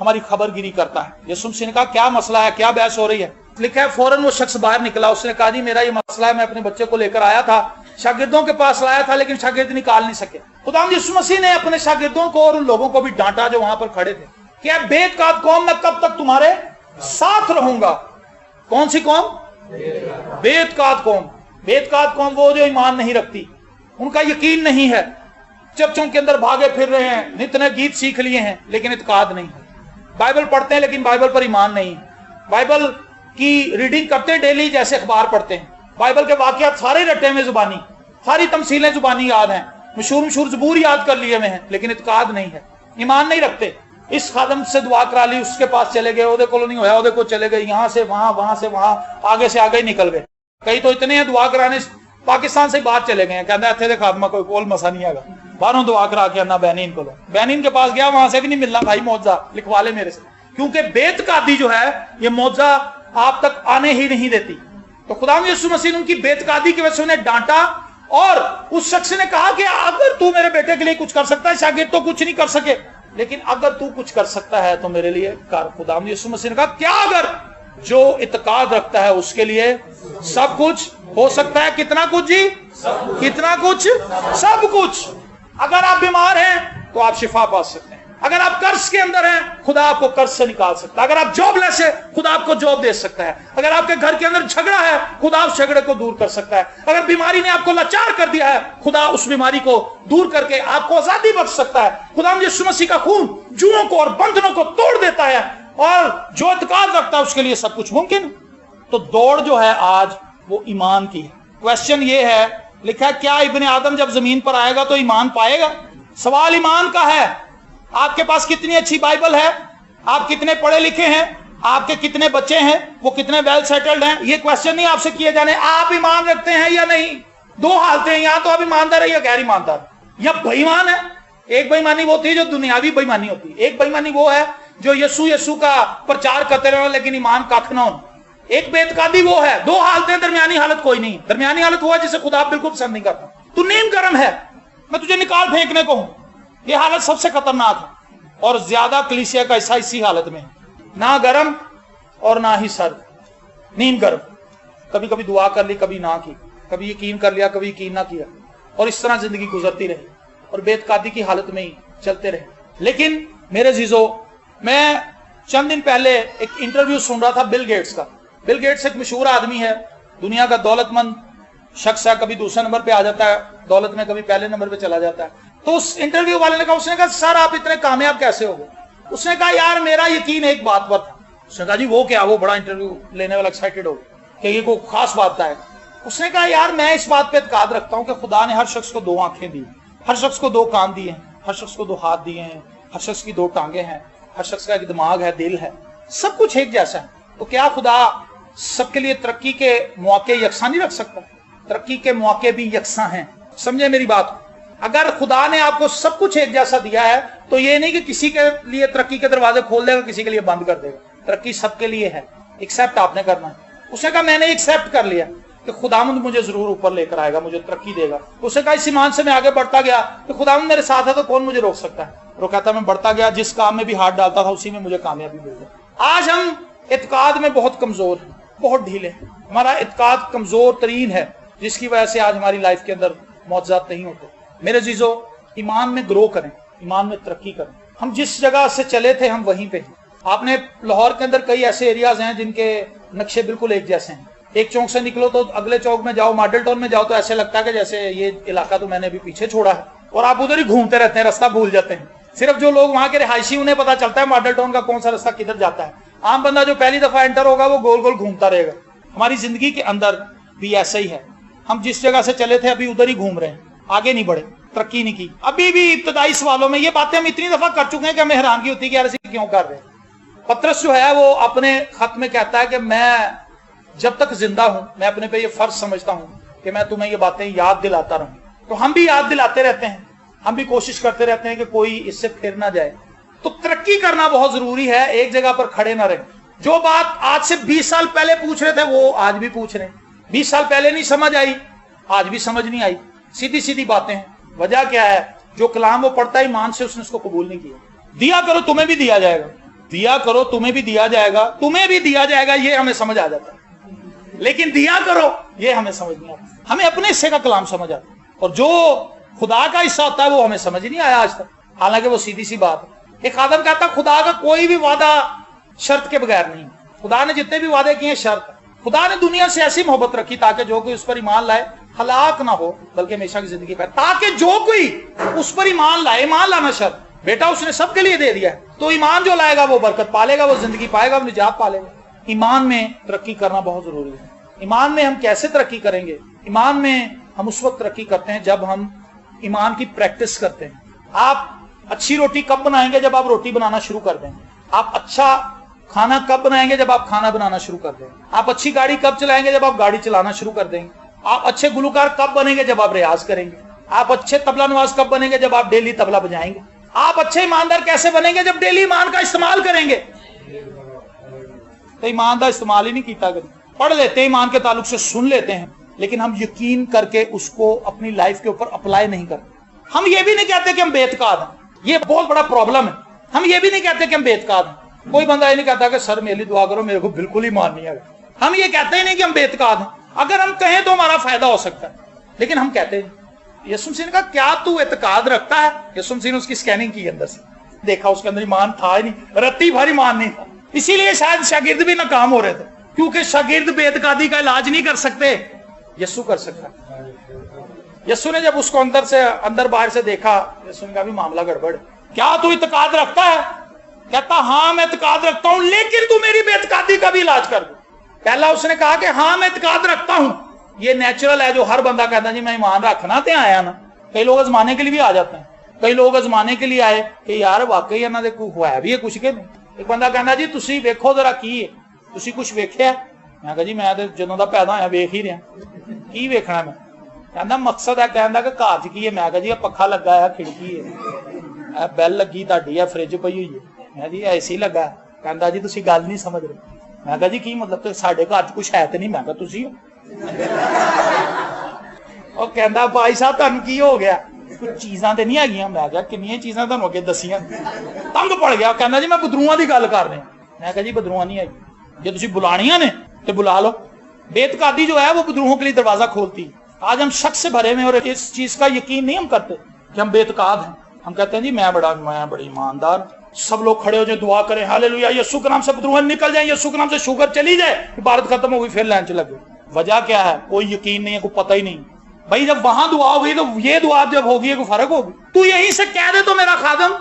ہماری خبر گیری کرتا ہے۔ یسوع مسیح نے کہا کیا مسئلہ ہے، کیا بحث ہو رہی ہے؟ لکھا ہے فوراً وہ شخص باہر نکلا، اس نے کہا جی میرا یہ مسئلہ ہے، میں اپنے بچے کو لے کر آیا تھا، شاگردوں کے پاس لایا تھا لیکن شاگرد نکال نہیں سکے۔ خداوند یسوع مسیح نے اپنے شاگردوں کو اور ان لوگوں کو بھی ڈانٹا جو وہاں پر کھڑے تھے کہ اے بے اعتقاد قوم، میں کب تک تمہارے ساتھ رہوں گا۔ کون سی قوم؟ بے اعتقاد قوم۔ بے اعتقاد قوم وہ جو ایمان نہیں رکھتی، ان کا یقین نہیں ہے، چرچوں کے اندر بھاگے پھر رہے ہیں، نت نئے گیت سیکھ لیے ہیں لیکن اعتقاد نہیں ہے، بائبل پڑھتے ہیں لیکن بائبل پر ایمان نہیں، بائبل کی ریڈنگ کرتے ہیں ڈیلی جیسے اخبار پڑھتے ہیں، بائبل کے واقعات سارے رٹے ہوئے زبانی، ساری تمثیلیں زبانی یاد ہیں، مشہور زبور یاد کر لیے ہوئے ہیں لیکن اعتقاد نہیں ہے، ایمان نہیں رکھتے۔ اس خادم سے دعا کرا لی، اس کے پاس چلے گئے، اودے کو نہیں ہویا، اودے کو چلے گئے، یہاں سے وہاں، وہاں سے وہاں، آگے سے آگے ہی نکل گئے۔ کئی تو اتنے ہیں دعا کرانے پاکستان سے باہر چلے گئے ہیں، کہتا ہے اتنے دے خادمہ کوئی کول مسا نہیں آگا، باہروں دعا کرا کے انا بہنین کو لو، بہنین کے پاس گیا، وہاں سے بھی نہیں ملنا، بھائی معجزہ لکھوا لے میرے سے، کیونکہ بے اعتقادی جو ہے یہ معجزہ آپ تک آنے ہی نہیں دیتی۔ تو خداوند یسوع مسیح نے ان کی بے اعتقادی کی وجہ سے انہیں ڈانٹا، اور اس شخص نے کہا کہ اگر تو میرے بیٹے کے لیے کچھ کر سکتا ہے، شاگرد تو کچھ نہیں کر سکے، لیکن اگر تو کچھ کر سکتا ہے تو میرے لیے کر۔ خداوند یسوع مسیح نے کہا کیا اگر جو اعتقاد رکھتا ہے اس کے لیے سب کچھ ہو سکتا ہے۔ کتنا کچھ جی؟ کتنا کچھ؟ سب کچھ۔ اگر آپ بیمار ہیں تو آپ شفا پا سکتے ہیں، اگر آپ قرض کے اندر ہیں خدا آپ کو قرض سے نکال سکتا ہے، اگر آپ جاب لیس ہیں خدا آپ کو جاب دے سکتا ہے، اگر آپ کے گھر کے اندر جھگڑا ہے خدا اس جھگڑے کو دور کر سکتا ہے، اگر بیماری نے آپ کو لاچار کر دیا ہے خدا اس بیماری کو دور کر کے آپ کو آزادی بخش سکتا ہے۔ خدا یسوع مسیح کا خون جوؤں کو اور بندھنوں کو توڑ دیتا ہے، اور جو اعتقاد رکھتا ہے اس کے لیے سب کچھ ممکن۔ تو دوڑ جو ہے آج وہ ایمان کی ہے۔ کوشچن یہ ہے، لکھا ہے کیا ابن آدم جب زمین پر آئے گا تو ایمان پائے گا؟ سوال ایمان کا ہے۔ آپ کے پاس کتنی اچھی بائبل ہے، آپ کتنے پڑھے لکھے ہیں، آپ کے کتنے بچے ہیں، وہ کتنے ویل سیٹلڈ ہیں، یہ کوشچن نہیں آپ سے کیے جانے آپ ایمان رکھتے ہیں یا نہیں۔ دو حالتیں ہیں، یا تو آپ ایماندار ہیں یا غیر ایماندار، یا بے ایمان ہے۔ ایک بے ایمانی وہ ہوتی ہے جو دنیاوی بے ایمانی ہوتی ہے، ایک بے ایمانی وہ ہے جو یسوع کا پرچار کرتے رہو لیکن ایمان کھ نہ ہو۔ ایک بے اعتقادی وہ ہے۔ دو حالتیں، درمیانی حالت کوئی نہیں۔ درمیانی حالت وہ ہے جسے خدا بالکل پسند نہیں کرتا، تو نیم گرم ہے، میں تجھے نکال پھینکنے کو ہوں۔ یہ حالت سب سے خطرناک ہے، اور زیادہ کلیسیا کا حصہ اسی حالت میں، نہ گرم اور نہ ہی سرد، نیم گرم، کبھی کبھی دعا کر لی کبھی نہ کی، کبھی یقین کر لیا کبھی یقین نہ کیا، اور اس طرح زندگی گزرتی رہی اور بے اعتقادی کی حالت میں ہی چلتے رہے۔ لیکن میرے عزیزو، میں چند دن پہلے ایک انٹرویو سن رہا تھا بل گیٹس کا۔ بل گیٹس ایک مشہور آدمی ہے، دنیا کا دولت مند شخص ہے، کبھی دوسرے نمبر پہ آ جاتا ہے دولت میں، کبھی پہلے نمبر پہ چلا جاتا ہے۔ تو اس انٹرویو والے نے کہا، اس نے کہا سر آپ اتنے کامیاب کیسے ہو گئے؟ اس نے کہا یار میرا یقین ایک بات پر تھا۔ اس نے کہا جی وہ کیا؟ وہ بڑا انٹرویو لینے والا ایکسائٹڈ ہو کہ یہ کوئی خاص بات ہے۔ اس نے کہا یار میں اس بات پہ اعتقاد رکھتا ہوں کہ خدا نے ہر شخص کو دو آنکھیں دی، ہر شخص کو دو کان دیے ہیں، ہر شخص کو دو ہاتھ دیے ہیں، ہر شخص کی دو ٹانگیں ہیں، ہر شخص کا ایک دماغ ہے، دل ہے، سب کچھ ایک جیسا ہے۔ تو کیا خدا سب کے لیے ترقی کے مواقع یکساں نہیں رکھ سکتا؟ ترقی کے مواقع بھی یکساں ہیں، سمجھے میری بات؟ اگر خدا نے آپ کو سب کچھ ایک جیسا دیا ہے تو یہ نہیں کہ کسی کے لیے ترقی کے دروازے کھول دے گا، کسی کے لیے بند کر دے گا۔ ترقی سب کے لیے ہے، ایکسیپٹ آپ نے کرنا ہے۔ اس نے کہا میں نے ایکسیپٹ کر لیا کہ خداوند مجھے ضرور اوپر لے کر آئے گا، مجھے ترقی دے گا۔ اس نے کہا اس ایمان سے میں آگے بڑھتا گیا کہ خداوند میرے ساتھ ہے تو کون مجھے روک سکتا ہے؟ وہ کہتا میں بڑھتا گیا، جس کام میں بھی ہاتھ ڈالتا تھا اسی میں مجھے کامیابی مل گئی۔ آج ہم اعتقاد میں بہت کمزور ہیں، بہت ڈھیلے ہیں، ہمارا اعتقاد کمزور ترین ہے، جس کی وجہ سے آج ہماری لائف کے اندر معجزات نہیں ہوتے۔ میرے عزیزو، ایمان میں گرو کریں، ایمان میں ترقی کریں۔ ہم جس جگہ سے چلے تھے ہم وہیں پہ ہیں۔ آپ نے لاہور کے اندر کئی ایسے ایریاز ہیں جن کے نقشے بالکل ایک جیسے ہیں۔ ایک چوک سے نکلو تو اگلے چوک میں جاؤ، ماڈل ٹاؤن میں جاؤ تو ایسے لگتا ہے کہ جیسے یہ علاقہ تو میں نے ابھی پیچھے چھوڑا ہے، اور آپ ادھر ہی گھومتے رہتے ہیں، راستہ بھول جاتے ہیں۔ صرف جو لوگ وہاں کے رہائشی انہیں پتا چلتا ہے ماڈل ٹاؤن کا کون سا راستہ کدھر جاتا ہے۔ عام بندہ جو پہلی دفعہ انٹر ہوگا وہ گول گول گھومتا رہے گا۔ ہماری زندگی کے اندر بھی ایسا ہی ہے، ہم جس جگہ سے چلے تھے ابھی ادھر ہی گھوم رہے ہیں، آگے نہیں بڑھے، ترقی نہیں کی۔ ابھی بھی ابتدائی سوالوں میں یہ باتیں ہم اتنی دفعہ کر چکے ہیں کہ ہمیں حیرانگی ہوتی ہے کہ یار ایسے کیوں کر رہے ہیں۔ پطرس جو ہے وہ اپنے خط میں کہتا ہے کہ میں جب تک زندہ ہوں میں اپنے پہ یہ فرض سمجھتا ہوں کہ میں تمہیں یہ باتیں یاد دلاتا رہوں۔ تو ہم بھی یاد دلاتے رہتے ہیں، ہم بھی کوشش کرتے رہتے ہیں کہ کوئی اس سے پھر نہ جائے۔ تو ترقی کرنا بہت ضروری ہے، ایک جگہ پر کھڑے نہ رہیں۔ جو بات آج سے 20 سال پہلے پوچھ رہے تھے وہ آج بھی پوچھ رہے ہیں۔ 20 سال پہلے نہیں سمجھ آئی، آج بھی سمجھ نہیں آئی، سیدھی سیدھی باتیں ہیں۔ وجہ کیا ہے؟ جو کلام وہ پڑھتا ہے ایمان سے اس نے اس کو قبول نہیں کیا۔ دیا کرو تمہیں بھی دیا جائے گا، دیا کرو تمہیں بھی دیا جائے گا، تمہیں بھی دیا جائے گا، یہ ہمیں سمجھ آ جاتا ہے، لیکن دیا کرو یہ ہمیں سمجھ نہیں آتا۔ ہمیں اپنے حصے کا کلام سمجھ آتا ہے، اور جو خدا کا حصہ ہوتا ہے وہ ہمیں سمجھ نہیں آیا آج تک، حالانکہ وہ سیدھی سی بات ہے۔ ایک خادم کہتا ہے خدا کا کوئی بھی وعدہ شرط کے بغیر نہیں، خدا نے جتنے بھی وعدے کیے ہیں شرط ہے۔ خدا نے دنیا سے ایسی محبت رکھی تاکہ جو کوئی اس پر ایمان لائے ہلاک نہ ہو بلکہ ہمیشہ کی زندگی پائے، تاکہ جو کوئی اس پر ایمان لائے، ایمان لانا شرط، بیٹا اس نے سب کے لیے دے دیا ہے، تو ایمان جو لائے گا وہ برکت پالے گا، وہ زندگی پائے گا، وہ نجات پالے گا۔ ایمان میں ترقی کرنا بہت ضروری ہے۔ ایمان میں ہم کیسے ترقی کریں گے؟ ایمان میں ہم اس وقت ترقی کرتے ہیں جب ہم ایمان کی پریکٹس کرتے ہیں۔ آپ اچھی روٹی کب بنائیں گے؟ جب آپ روٹی بنانا شروع کر دیں۔ آپ اچھا کھانا کب بنائیں گے؟ جب آپ کھانا بنانا شروع کر دیں۔ آپ اچھی گاڑی کب چلائیں گے؟ جب آپ گاڑی چلانا شروع کر دیں گے۔ آپ اچھے گلوکار کب بنیں گے؟ جب آپ ریاض کریں گے۔ آپ اچھے طبلہ نواز کب بنیں گے؟ جب آپ ڈیلی طبلہ بجائیں گے۔ آپ اچھے ایماندار کیسے بنیں گے؟ جب ڈیلی ایمان کا استعمال کریں گے۔ تو ایمان کا استعمال ہی نہیں کیتا کریں، پڑھ لیتے ہیں ایمان کے تعلق سے، سن لیتے ہیں، لیکن ہم یقین کر کے اس کو اپنی لائف کے اوپر اپلائی نہیں کرتے۔ ہم یہ بھی نہیں کہتے کہ ہم بے اعتقاد ہیں، یہ بہت بڑا پرابلم ہے۔ ہم یہ بھی نہیں کہتے کہ ہم بے اعتقاد ہیں۔ کوئی بندہ یہ نہیں کہتا کہ سر میری دعا کرو، میرے کو بالکل ایمان نہیں ہے۔ ہم یہ کہتے ہی نہیں کہ ہم بے اعتقاد ہیں۔ اگر ہم کہیں تو ہمارا فائدہ ہو سکتا ہے، لیکن ہم کہتے ہیں۔ یسوع مسیح نے کہا کیا تو اعتقاد رکھتا ہے؟ یسوع مسیح نے اس کی سکیننگ کی اندر سے، دیکھا اس کے اندر ایمان تھا ہی نہیں، رتی بھر ایمان نہیں تھا۔ اسی لیے شاید شاگرد بھی ناکام ہو رہے تھے، کیونکہ شاگرد بے اعتقادی کا علاج نہیں کر سکتے، یسوع کر سکتا ہے۔ یسوع نے جب اس کو اندر باہر سے دیکھا، یسوع نے کہا بھی معاملہ گڑبڑ ہے، کیا تو اعتقاد رکھتا ہے؟ کہتا ہاں میں اعتقاد رکھتا ہوں، لیکن تو میری بے اعتقادی کا بھی علاج کر دو۔ پہلا اس نے کہا کہ ہاں میں اعتقاد رکھتا ہوں، یہ نیچرل ہے جو ہر بندہ کہتا ہے جی میں ایمان رکھنا تے آیا نا۔ کئی لوگ ازمانے کے لیے بھی آ جاتے ہیں، کئی لوگ ازمانے کے لیے آئے کہ یار واقعی انہاں دے کوئی ہوا بھی ہے کچھ کہ نہیں۔ ایک بندہ کہنا جی تسی ویکھو ذرا کی ہے، تسی کچھ ویکھیا؟ میں کہا جی میں تے جدوں دا پیدا ہویا ویکھ ہی رہا، کی ویکھنا میں؟ کہندا مقصد ہے کہندا کہ گھر چ کی ہے؟ میں کہا جی پکھا لگا ہے، کھڑکی ہے، بیل لگی تہاڈی ہے، فرج پئی ہوئی ہے۔ میں جی اے سی لگا ہے۔ کہندا جی تسی گل نہیں سمجھ رہے۔ میں کہا جی کی مطلب؟ تے ساڈے گھر چ کچھ ہے تے نہیں؟ میں کہا تسی ہو۔ اور کہندا بھائی صاحب تانوں کی ہو گیا؟ کچھ چیزاں تے نہیں آگیاں۔ میں کہا کنیاں چیزاں تانوں اگے دسیاں؟ تنگ پڑ گیا، کہندا جی میں بدروواں دی گل کر رہا۔ میں کہا جی بدروواں نہیں آئی، جے تسی بلانیاں نے تے بلا لو۔ بے اعتقادی جو ہے وہ بدروہوں کے لیے دروازہ کھولتی ہے۔ آج ہم شک سے بھرے میں، اور اس چیز کا یقین نہیں ہم کرتے کہ ہم بے اعتقاد ہیں۔ ہم کہتے ہیں جی میں بڑی ایماندار۔ سب لوگ کھڑے ہو جائیں، دعا کریں ہاللیلویا، یسوع کے نام سے بدروہ نکل جائیں، یسوع کے نام سے شوگر چلی جائے، عبادت ختم ہو گئی، پھر لائن چ لگے۔ وجہ کیا ہے؟ کوئی یقین نہیں ہے، کوئی پتہ ہی نہیں۔ بھائی جب وہاں دعا ہوگی تو یہ دعا جب ہوگی کوئی فرق ہوگی؟ تو یہیں سے کہہ دے تو میرا خادم،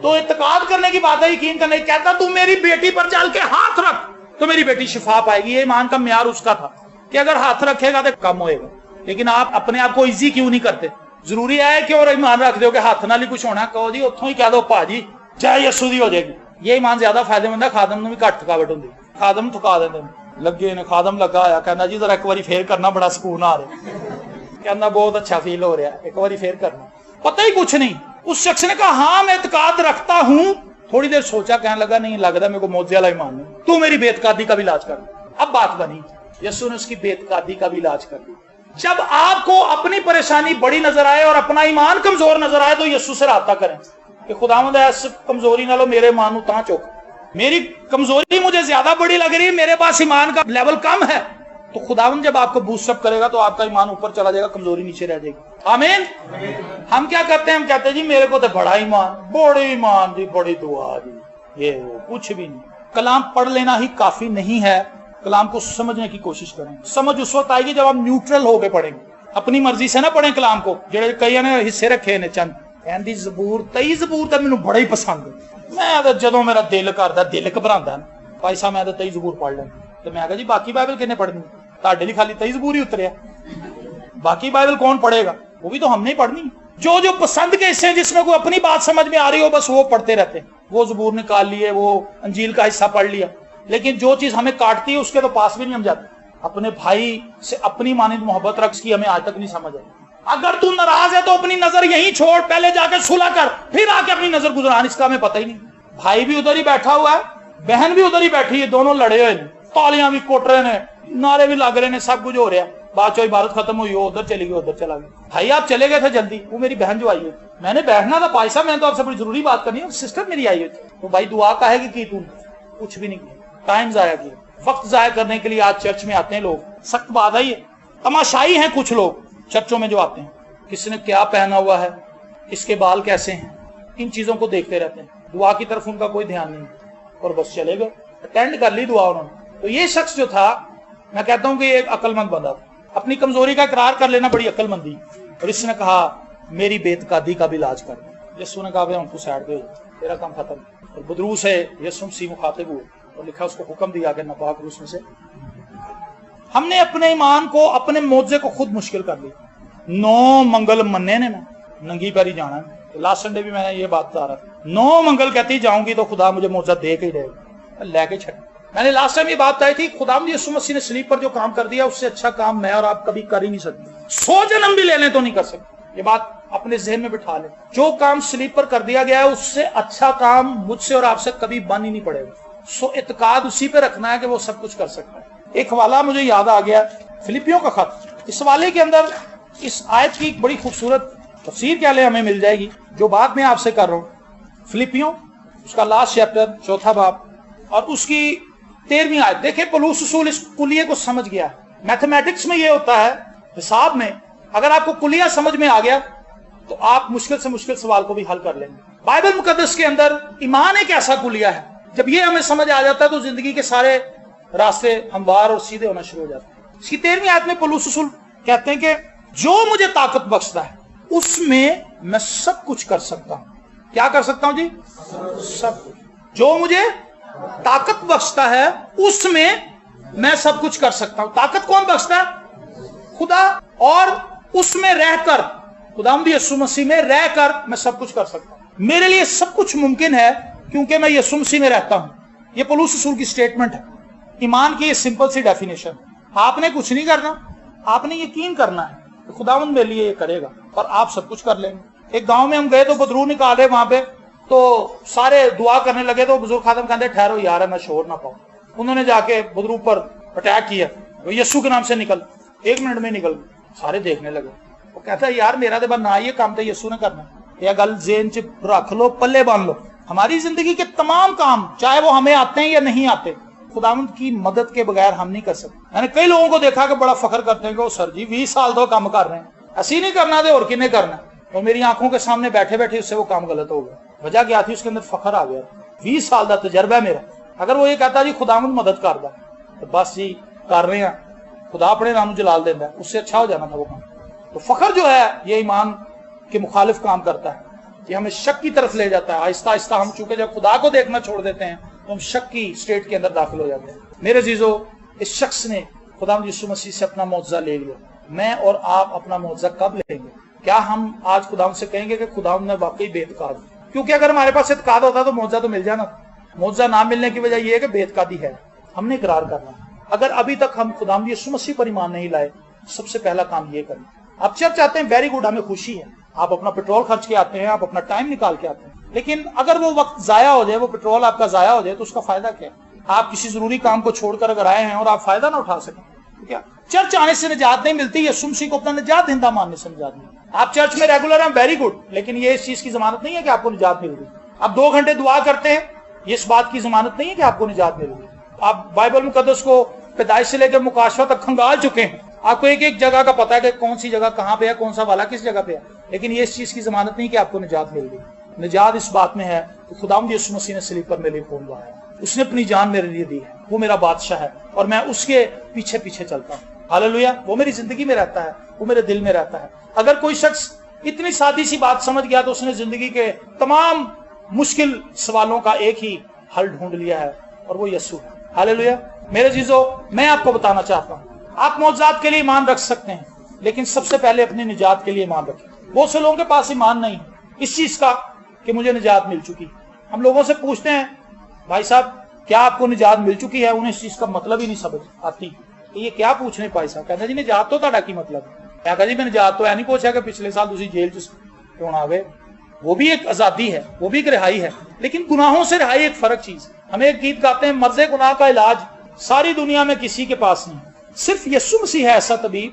تو اعتقاد کرنے کی بات ہے، یقین کرنے کی۔ کہتا تو میری بیٹی پر چل کے ہاتھ رکھ تو میری بیٹی شفا پائے گی۔ یہ ایمان کا معیار اس کا تھا کہ اگر ہاتھ رکھے گا تو کم ہوئے گا۔ لیکن آپ اپنے آپ کو ایزی کیوں نہیں کرتے؟ ضروری ہے کہ اور ایمان رکھ دو کہ ہاتھ نال ہی کچھ ہونا، کہو جی اتوں ہی کہہ دو پا جی جے یسوع دی ہو جائے گی۔ یہ ایمان زیادہ فائدے مند ہے، خادم نوں بھی گھٹ تھکاوٹ ہوندی، خادم تھکا دیندے لگے نے۔ خادم لگا ہوا کہنا جی ذرا ایک باری پھر کرنا، بڑا سکون آ رہا، کہنا بہت اچھا فیل ہو رہا ہے، ایک باری پھر کرنا۔ پتہ ہی کچھ نہیں۔ اس شخص نے کہا ہاں میں اعتقاد رکھتا ہوں۔ تھوڑی دیر سوچا، کہنے لگا نہیں لگتا میرے کو موزے والا ایمان نہیں، تو میری بے اعتقادی کا بھی علاج کر۔ اب بات بنی، یسوع نے اس کی بے اعتقادی کا بھی علاج کر دیا۔ جب آپ کو اپنی پریشانی بڑی نظر آئے اور اپنا ایمان کمزور نظر آئے تو یسوع سے رابطہ کریں کہ خداوند اس کمزوری نالو میرے ایمان نوں تاں چوک، میری کمزوری مجھے زیادہ بڑی لگ رہی ہے، میرے پاس ایمان کا لیول کم ہے۔ تو خداوند جب آپ کو بوسٹ اپ کرے گا تو آپ کا ایمان اوپر چلا جائے گا، کمزوری نیچے رہ جائے گی۔ آمین۔ ہم کیا کرتے ہیں؟ ہم کہتے ہیں جی میرے کو تو بڑا ایمان، بڑی ایمان جی، بڑی دعا جی، یہ وہ کچھ بھی نہیں۔ کلام پڑھ لینا ہی کافی نہیں ہے، کلام کو سمجھنے کی کوشش کریں۔ سمجھ اس وقت آئے گی جب ہم نیوٹرل ہو کے پڑھیں گے، اپنی مرضی سے نہ پڑھیں کلام کو۔ جڑے کئی نے حصے رکھے نے چند، کہندی زبور 23 زبور تو مینوں بڑا ہی پسند ہے، میں جدوں میرا دل کردا، دل گھبراندا نا بھائی صاحب میں تو 23 زبور پڑھ لینا۔ تو میں کہا جی باقی بائبل کنے پڑھنی؟ تہاڈے لیے خالی 23 زبور ہی اتریا، باقی بائبل کون پڑھے گا؟ وہ بھی تو ہم نہیں پڑھنی۔ جو پسند کے حصے جس میں کوئی اپنی بات سمجھ میں آ رہی ہو بس وہ پڑھتے رہتے ہیں، وہ زبور نکال لیے، وہ انجیل کا حصہ پڑھ لیا، لیکن جو چیز ہمیں کاٹتی ہے اس کے تو پاس بھی نہیں ہم جاتے۔ اپنے بھائی سے اپنی مانند محبت رکھ کی ہمیں آج تک نہیں سمجھ آئی۔ اگر تو ناراض ہے تو اپنی نظر یہیں چھوڑ، پہلے جا کے صلح کر، پھر آ کے اپنی نظر گزران، اس کا ہمیں پتہ ہی نہیں۔ بھائی بھی ادھر ہی بیٹھا ہوا ہے، بہن بھی ادھر ہی بیٹھی ہے، دونوں لڑے ہوئے ہیں، تالیاں بھی کوٹ رہے ہیں، نعرے بھی لگ رہے ہیں، سب کچھ ہو رہا ہے، بات چو عبادت ختم ہوئی، وہ ادھر چلی گئی ادھر چلا گیا. بھائی آپ چلے گئے تھے جلدی، وہ میری بہن جو آئی ہوئی تھی، میں نے بیٹھنا تھا پائسا، میں نے تو آپ سے بڑی ضروری بات کرنی ہے، سسٹر میری آئی ہوئی تھی. تو بھائی دعا کہے گی کی، تم کچھ بھی نہیں کیا، ٹائم ضائع کیا. وقت ضائع کرنے کے لیے آج چرچ میں آتے ہیں لوگ، سخت بات ہے یہ. تماشائی ہیں کچھ لوگ چرچوں میں جو آتے ہیں، کس نے کیا پہنا ہوا ہے، کس کے بال کیسے ہیں، ان چیزوں کو دیکھتے رہتے ہیں. دعا کی طرف ان کا کوئی دھیان نہیں اور بس چلے گئے، اٹینڈ کر لی دعا انہوں نے. تو یہ شخص جو تھا، میں کہتا ہوں کہ یہ ایک عقل مند بندہ تھا. اپنی کمزوری کا اقرار کر لینا بڑی عقل مندی. اور اس نے کہا میری بے اعتقادی کا بھی علاج کر. یسوع نے کہا ہم کو سائڈ پہ، تیرا کام ختم. اور بدرو سے یسوع مسیح مخاطب ہوئے اور لکھا، اس کو حکم دیا کہ ناپاک روح میں سے. ہم نے اپنے ایمان کو، اپنے معجزے کو خود مشکل کر لی. 9 منگل مننے نے ننگی پیری جانا ہے. لاسٹ سنڈے بھی میں نے یہ بات بتا رہا تھا، 9 منگل کہتی جاؤں گی تو خدا مجھے معجزہ دے کے ہی رہے گا، لے کے چھٹ. میں نے لاسٹ ٹائم یہ بات بتائی تھی، خدا یسوع مسیح نے صلیب پر جو کام کر دیا اس سے اچھا کام میں اور آپ کبھی کر ہی نہیں سکتے. 100 جنم بھی لے لیں تو نہیں کر سکتے. یہ بات اپنے ذہن میں بٹھا لیں. جو کام صلیب پر کر دیا گیا ہے اس سے اچھا کام مجھ سے اور آپ سے کبھی بن ہی نہیں پڑے گا. سو اعتقاد اسی پہ رکھنا ہے کہ وہ سب کچھ کر سکتا ہے. ایک حوالہ مجھے یاد آ گیا، فلپیوں کا خط. اس حوالے کے اندر اس آیت کی ایک بڑی خوبصورت تفسیر کیا لے ہمیں مل جائے گی، جو بات میں آپ سے کر رہا ہوں. فلپیوں اس کا لاسٹ چیپٹر 4 باب اور اس کی 13ویں آیت. دیکھیں پولس رسول اس کلیے کو سمجھ گیا. میتھمیٹکس میں یہ ہوتا ہے، حساب میں اگر آپ کو کلیہ سمجھ میں آ گیا تو آپ مشکل سے مشکل سوال کو بھی حل کر لیں گے. بائبل مقدس کے اندر ایمان ایک ایسا کلیہ ہے، جب یہ ہمیں سمجھ آ جاتا ہے تو زندگی کے سارے راستے ہموار اور سیدھے ہونا شروع ہو جاتے ہیں. اس کی 13ویں آیت میں پولس رسول کہتے ہیں کہ جو مجھے طاقت بخشتا ہے اس میں میں سب کچھ کر سکتا ہوں. کیا کر سکتا ہوں جی؟ سب کچھ. جو مجھے طاقت بخشتا ہے اس میں میں سب کچھ کر سکتا ہوں. طاقت کون بخشتا ہے؟ خدا. اور اس میں رہ کر، خداوند یسوع مسیح میں رہ کر میں سب کچھ کر سکتا ہوں. میرے لیے سب کچھ ممکن ہے کیونکہ میں یسوع مسیح میں رہتا ہوں. یہ پولس رسول کی سٹیٹمنٹ ہے. ایمان کی یہ سمپل سی ڈیفینیشن. آپ نے کچھ نہیں کرنا، آپ نے یقین کرنا ہے کہ خداوند میرے لیے یہ کرے گا اور آپ سب کچھ کر لیں گے. ایک گاؤں میں ہم گئے تو بدرو نکالے وہاں پہ، تو سارے دعا کرنے لگے تو بزرگ خادم کہتے ٹھہرو یار ہے، میں شور نہ پاؤں. انہوں نے جا کے بدرو پر اٹیک کیا، یسوع کے نام سے نکل، 1 منٹ میں نکل گئے. سارے دیکھنے لگے. وہ کہتا ہے یار میرا تو نہ یہ کام تو یسوع نے کرنا. یہ گل ذہن چ رکھ لو، پلے باندھ لو. ہماری زندگی کے تمام کام چاہے وہ ہمیں آتے ہیں یا نہیں آتے، خداوند کی مدد کے بغیر ہم نہیں کر سکتے. میں نے کئی لوگوں کو دیکھا کہ بڑا فخر کرتے ہیں کہ وہ سر جی 20 سال تو کام کر رہے ہیں، ایسی نہیں کرنا تھے اور کنے کرنا. اور میری آنکھوں کے سامنے بیٹھے بیٹھے اس سے وہ کام غلط ہو گیا. وجہ کیا تھی؟ اس کے اندر فخر آ گیا. 20 سال کا تجربہ ہے میرا. اگر وہ یہ کہتا جی خداوند مدد کر دا تو بس جی کر رہے ہیں، خدا اپنے نام جلال دینا ہے، اس سے اچھا ہو جانا تھا وہ کام. تو فخر جو ہے یہ ایمان کے مخالف کام کرتا ہے. یہ ہمیں شک کی طرف لے جاتا ہے. آہستہ آہستہ ہم چونکہ جب خدا کو دیکھنا چھوڑ دیتے ہیں تو ہم شک کی اسٹیٹ کے اندر داخل ہو جاتے ہیں. میرے عزیزو، اس شخص نے خداوند یسوع مسیح سے اپنا معجزہ لے لیا. میں اور آپ اپنا معجزہ کب لیں گے؟ کیا ہم آج خداوند سے کہیں گے کہ خداوند نے واقعی بے اعتقاد؟ کیونکہ اگر ہمارے پاس اعتقاد ہوتا تو معجزہ تو مل جانا. معجزہ نہ ملنے کی وجہ یہ ہے کہ بے اعتقادی ہے. ہم نے اقرار کرنا. اگر ابھی تک ہم خداوند یسوع مسیح پر ایمان نہیں لائے، سب سے پہلا کام یہ کریں. آپ چرچ آتے ہیں، ویری گڈ، ہمیں خوشی ہے. آپ اپنا پیٹرول خرچ کے آتے ہیں، آپ اپنا ٹائم نکال کے آتے ہیں. لیکن اگر وہ وقت ضائع ہو جائے، وہ پیٹرول آپ کا ضائع ہو جائے تو اس کا فائدہ کیا ہے؟ آپ کسی ضروری کام کو چھوڑ کر اگر آئے ہیں اور آپ فائدہ نہ اٹھا سکیں، کیا چرچ آنے سے نجات نہیں ملتی؟ یسوع مسیح کو اپنا نجات دہندہ ماننے سے نجات ملتی. آپ چرچ میں ریگولر ہیں، ویری گڈ، لیکن یہ اس چیز کی ضمانت نہیں ہے کہ آپ کو نجات مل گئی. آپ 2 گھنٹے دعا کرتے ہیں، یہ اس بات کی ضمانت نہیں ہے کہ آپ کو نجات مل گئی. آپ بائبل مقدس کو پیدائش سے لے کر مکاشفہ تک کھنگال چکے ہیں، آپ کو ایک ایک جگہ کا پتا ہے کہ کون سی جگہ کہاں پہ ہے، کون سا والا کس جگہ پہ ہے، لیکن یہ اس چیز کی ضمانت نہیں کہ آپ کو نجات مل گئی. نجات اس بات میں ہے کہ خداوند یسوع مسیح نے صلیب پر میرے لیے خون بہایا. اس نے اپنی جان میرے لیے دی ہے. وہ میرا بادشاہ ہے اور میں اس کے پیچھے پیچھے چلتا ہوں. ہاللویا. وہ میری زندگی میں رہتا ہے، وہ میرے دل میں رہتا ہے. اگر کوئی شخص اتنی سادی سی بات سمجھ گیا تو اس نے زندگی کے تمام مشکل سوالوں کا ایک ہی حل ڈھونڈ لیا ہے اور وہ یسوع ہے. ہاللویا. میرے عزیزو، میں آپ کو بتانا چاہتا ہوں، آپ معجزات کے لیے ایمان رکھ سکتے ہیں لیکن سب سے پہلے اپنی نجات کے لیے ایمان رکھیں. بہت سے لوگوں کے پاس ایمان نہیں اس چیز کا کہ مجھے نجات مل چکی. ہم لوگوں سے پوچھتے ہیں بھائی صاحب کیا آپ کو نجات مل چکی ہے؟ انہیں اس چیز کا مطلب ہی نہیں سمجھ آتی کہ یہ کیا پوچھنے پائی صاحب. کہتا جی نجات تو تہاڈا کی مطلب ہے؟ میں کہا جی میں نجات تو ہے نہیں پوچھا کہ پچھلے سال تسی جیل چ کیوں آ گئے. وہ بھی ایک آزادی ہے، وہ بھی ایک رہائی ہے، لیکن گناہوں سے رہائی ایک فرق چیز. ہمیں ایک گیت گاتے ہیں، مرض گناہ کا علاج ساری دنیا میں کسی کے پاس نہیں، صرف یسوع مسیح ہے ایسا طبیب